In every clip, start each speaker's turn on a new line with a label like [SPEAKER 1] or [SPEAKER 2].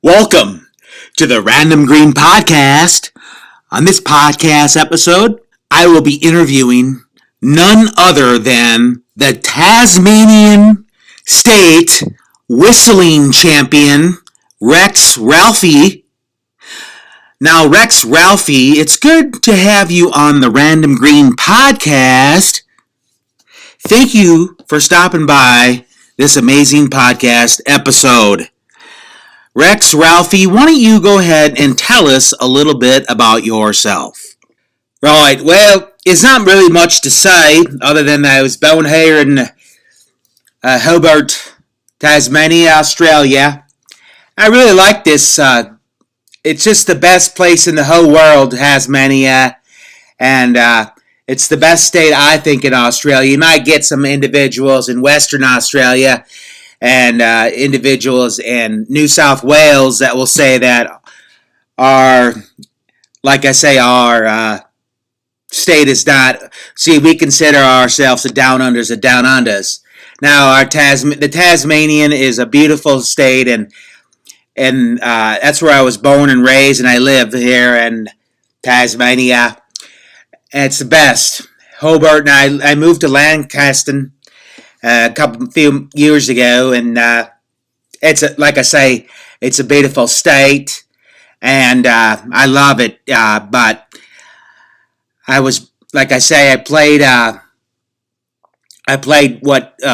[SPEAKER 1] Welcome to the Random Green Podcast. On this podcast episode, I will be interviewing none other than the Tasmanian State Whistling Champion, Ralphie. Now, Ralphie, it's good to have you on the Random Green Podcast. Thank you for stopping by this amazing podcast episode. Ralphie, why don't you go ahead and tell us a little bit about yourself? Right, well, it's not really much to say other than I was born here in Hobart, Tasmania, Australia. I really like this. It's just the best place in the whole world, Tasmania, and it's the best state, I think, in Australia. You might get some individuals in Western Australia and individuals in New South Wales that will say that our state is not. See, we consider ourselves the down unders of down unders. Now, the Tasmanian is a beautiful state, and that's where I was born and raised, and I live here in Tasmania. And it's the best. Hobart, and I moved to Lancaster a few years ago, and it's a beautiful state, and I love it. But I was, I played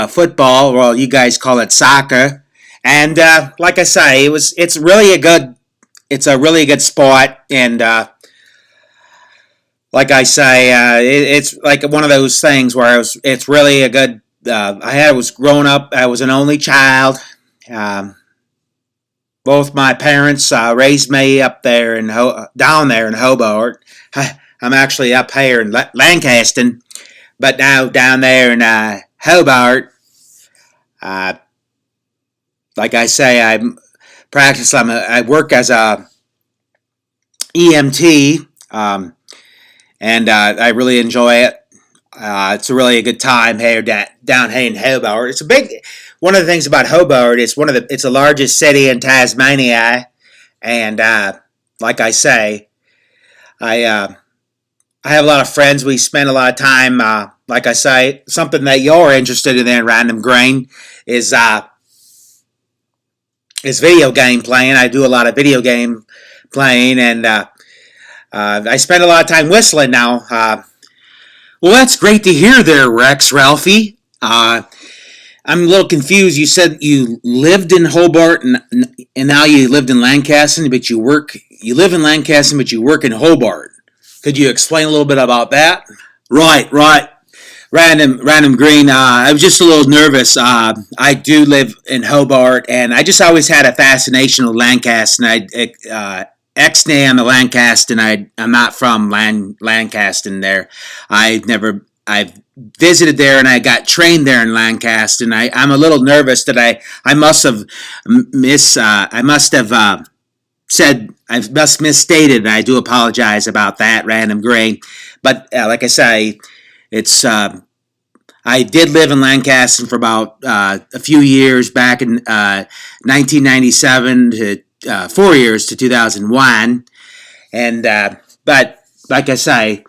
[SPEAKER 1] football, well, you guys call it soccer, and it's a really good sport, and it's like one of those things where it's really a good. I was growing up. I was an only child. Both my parents raised me up there down there in Hobart. I'm actually up here in Lancaster, but now down there in Hobart. I work as a EMT, and I really enjoy it. It's really a good time here down here in Hobart. One of the things about Hobart, it's the largest city in Tasmania, and I have a lot of friends. We spend a lot of time. Something that you're interested in there, Random Grain, is video game playing. I do a lot of video game playing, and I spend a lot of time whistling now. Well, that's great to hear there, Ralphie. I'm a little confused. You said you lived in Hobart and now you lived in Lancaster, but you live in Lancaster, but you work in Hobart. Could you explain a little bit about that? Right. Random Green, I was just a little nervous. I do live in Hobart, and I just always had a fascination with Lancaster, and ex-nay on the Lancaster, and I'm not from Lancaster there. I've visited there, and I got trained there in Lancaster, and I'm a little nervous that I must have misstated, and I do apologize about that, Random Grain. But like I say, it's I did live in Lancaster for about a few years back in 1997 to 4 years to 2001, and but like I say,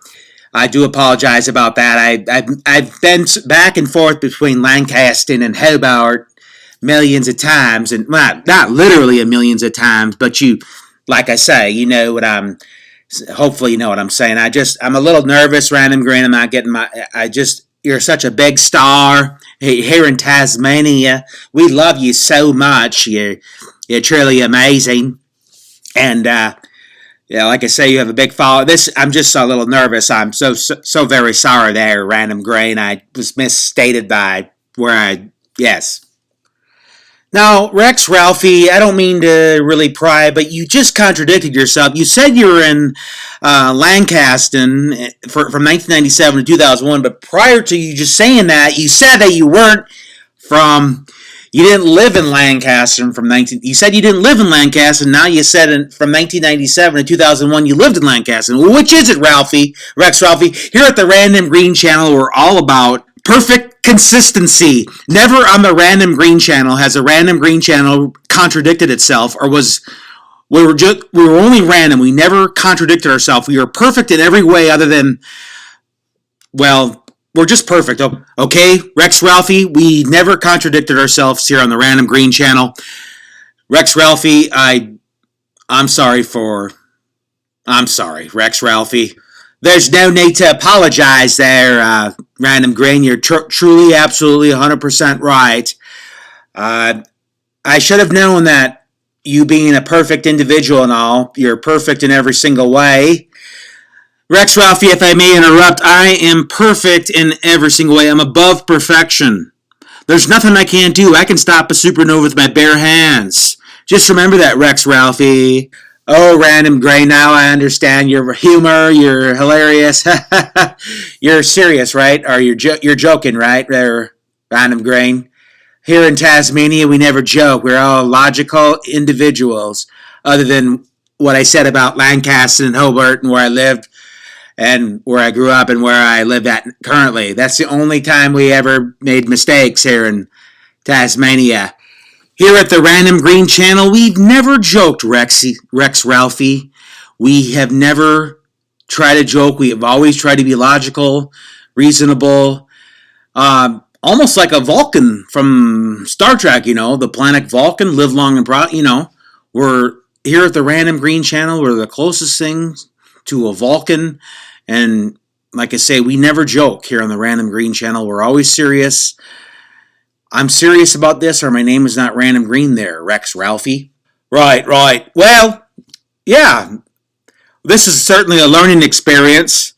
[SPEAKER 1] I do apologize about that. I've been back and forth between Lancaster and Hobart millions of times, and not literally millions of times, but hopefully you know what I'm saying. I'm a little nervous, Random Green. I'm not getting you're such a big star here in Tasmania. We love you so much. You're truly amazing, and like I say, you have a big follow. I'm just a little nervous. I'm so very sorry there, Random Grain. I was misstated yes. Now, Ralphie, I don't mean to really pry, but you just contradicted yourself. You said you were in Lancaster from 1997 to 2001, but prior to you just saying that, you said that you didn't live in Lancaster you said you didn't live in Lancaster, and now you said from 1997 to 2001 you lived in Lancaster. Well, which is it, Ralphie? Ralphie? Here at the Random Green Channel, we're all about perfect consistency. Never on the Random Green Channel has a Random Green Channel contradicted itself or was we were only random. We never contradicted ourselves. We were perfect in every way other than, well, we're just perfect. Okay, Rex Ralphie, we never contradicted ourselves here on the Random Green channel. Rex Ralphie, I'm sorry, Rex Ralphie. There's no need to apologize there, Random Green. You're truly, absolutely 100% right. I should have known that you being a perfect individual and all, you're perfect in every single way. Rex Ralphie, if I may interrupt, I am perfect in every single way. I'm above perfection. There's nothing I can't do. I can stop a supernova with my bare hands. Just remember that, Rex Ralphie. Oh, Random Gray, now I understand your humor. You're hilarious. You're serious, right? Or you're joking, right, there, Random Grain? Here in Tasmania, we never joke. We're all logical individuals, other than what I said about Lancaster and Hobart and where I lived and where I grew up and where I live at currently. That's the only time we ever made mistakes here in Tasmania. Here at the Random Green channel, we've never joked, Rex Ralphie. We have never tried to joke. We have always tried to be logical, reasonable, almost like a Vulcan from Star Trek, the planet Vulcan, live long and we're here at the Random Green channel. We're the closest thing to a Vulcan, and like I say, we never joke here on the Random Green channel. We're always serious. I'm serious about this, or my name is not Random Green there, Rex Ralphie. Right. Well, yeah, this is certainly a learning experience.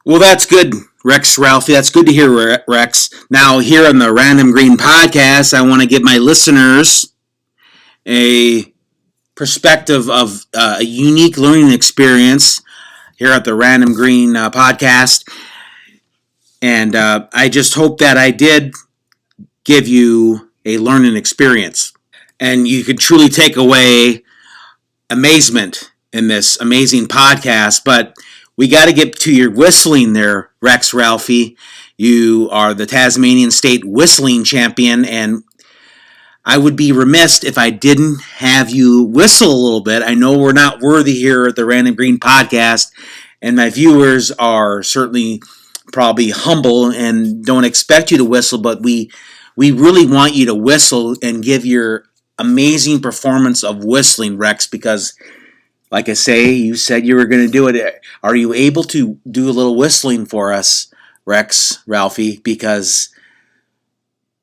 [SPEAKER 1] Well, that's good, Rex Ralphie. That's good to hear, Rex. Now, here on the Random Green podcast, I want to give my listeners a perspective of a unique learning experience here at the Random Green podcast. And I just hope that I did give you a learning experience. And you could truly take away amazement in this amazing podcast. But we got to get to your whistling there, Rex Ralphie. You are the Tasmanian State Whistling Champion, and I would be remiss if I didn't have you whistle a little bit. I know we're not worthy here at the Random Green podcast, and my viewers are certainly probably humble and don't expect you to whistle, but we really want you to whistle and give your amazing performance of whistling, Rex, because, like I say, you said you were going to do it. Are you able to do a little whistling for us, Rex Ralphie? Because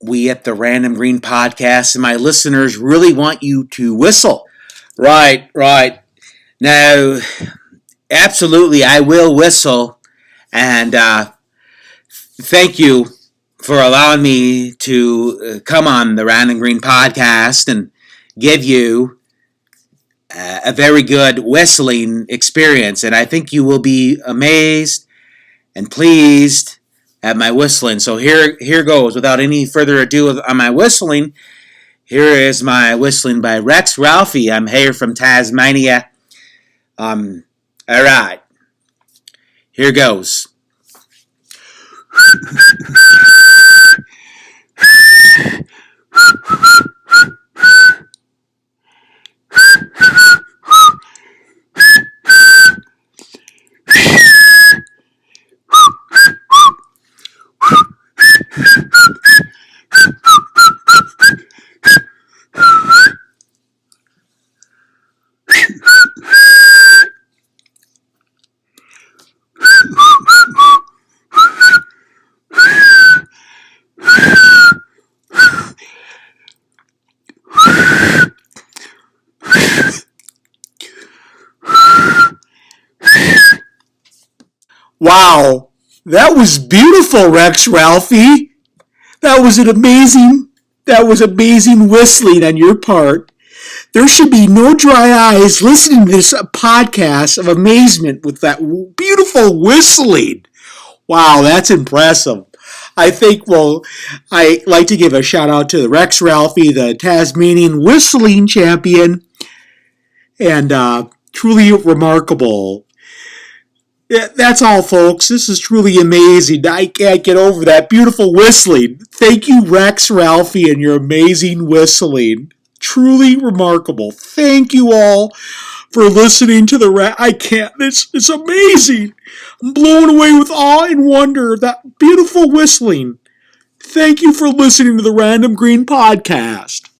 [SPEAKER 1] we at the Random Green podcast and my listeners really want you to whistle. Right. Now, absolutely, I will whistle. And thank you for allowing me to come on the Random Green podcast and give you a very good whistling experience. And I think you will be amazed and pleased at my whistling. So here goes. Without any further ado on my whistling, here is my whistling by Rex Ralphie. I'm here from Tasmania. All right. Here goes. Wow, that was beautiful, Rex Ralphie. That was amazing whistling on your part. There should be no dry eyes listening to this podcast of amazement with that beautiful whistling. Wow, that's impressive. I'd like to give a shout out to the Rex Ralphie, the Tasmanian whistling champion, and truly remarkable. Yeah, that's all, folks. This is truly amazing. I can't get over that beautiful whistling. Thank you, Rex Ralphie, and your amazing whistling.
[SPEAKER 2] truly remarkable. Thank you all for listening to I can't, it's amazing. I'm blown away with awe and wonder, that beautiful whistling. Thank you for listening to the Random Green Podcast.